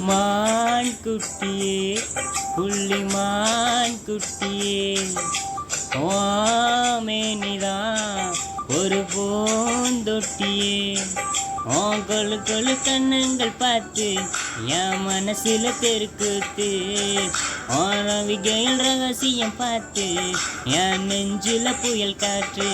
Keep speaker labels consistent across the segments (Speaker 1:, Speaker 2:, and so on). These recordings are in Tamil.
Speaker 1: மான் குட்டியே புள்ளிமான் குட்டியே ஓமேனிதான் ஒரு பூந்தொட்டியே கொழு கொழு கண்ணங்கள் பார்த்து என் மனசில தெருக்கூத்து ரவிகையில் ரகசியம் பார்த்து என் நெஞ்சில புயல் காற்று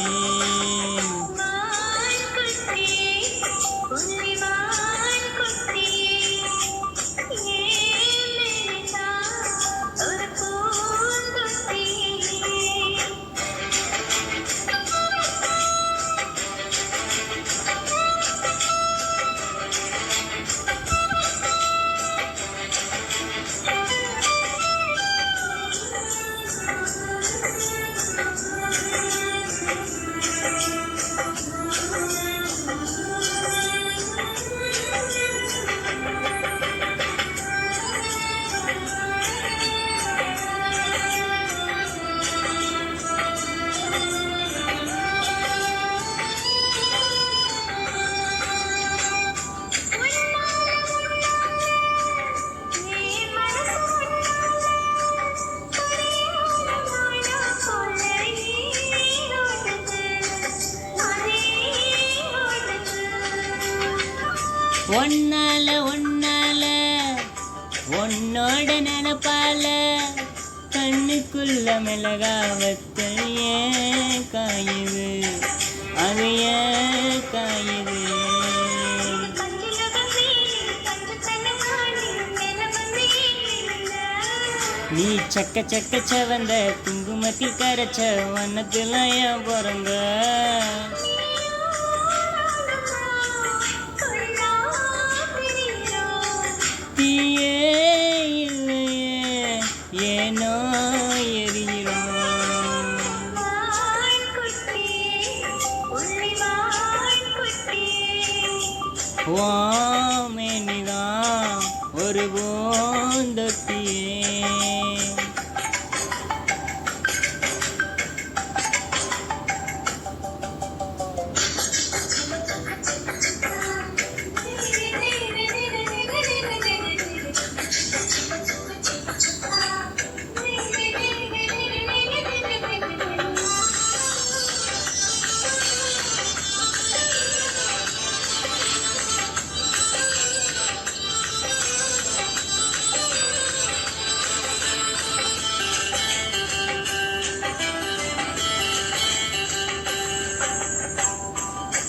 Speaker 1: ஒன்னால உன்னோட நினப்பால கண்ணுக்குள்ள மிளகாவத்தல் ஏன் காயுது அது ஏன் காயுது நீ சக்க சக்க செவந்த குங்குமத்தில் கரைச்ச வண்ணத்துல ஏன் பிறந்த ஏனோ எரிகிறோம் ஓமேனிதான் ஒரு பூந்தொட்டியே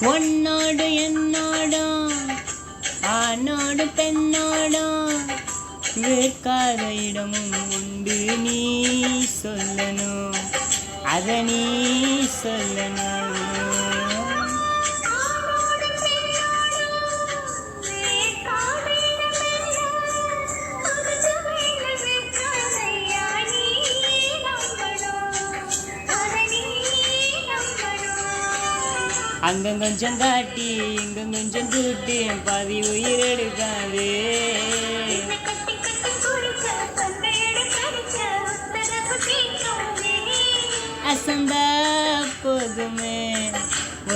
Speaker 1: உன்னோடு என்னோடும் ஆணோடு பெண்ணோடும் வேர்க்காத இடமும் உண்டு நீ சொல்லணும் அதை நீ சொல்லணும் அங்க கொஞ்சம் காட்டி இங்க கொஞ்சம் கூட்டி பாதி உயிர் எடுக்காது அசந்தா போதுமே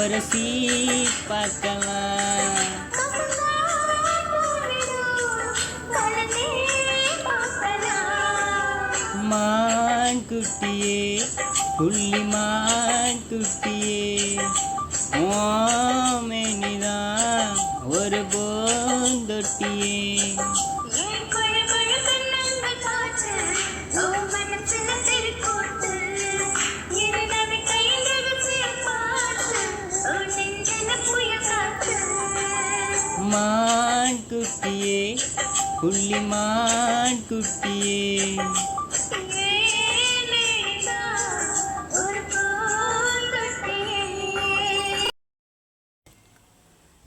Speaker 1: ஒரு பார்க்கலாம் மான் குட்டியே புள்ளிமான் குட்டியே ஓமேனிதான் ஒரு பூந்தொட்டியே மான் குட்டியே புள்ளிமான் குட்டியே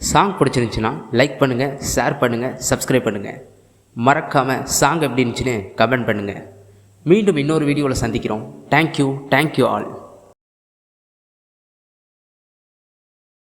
Speaker 2: சாங் பிடிச்சிருந்துச்சுன்னா லைக் பண்ணுங்கள், ஷேர் பண்ணுங்கள், சப்ஸ்கிரைப் பண்ணுங்கள். மறக்காமல் சாங் எப்படி இருந்துச்சுன்னு கமெண்ட் பண்ணுங்கள். மீண்டும் இன்னொரு வீடியோவில் சந்திக்கிறோம். Thank you all.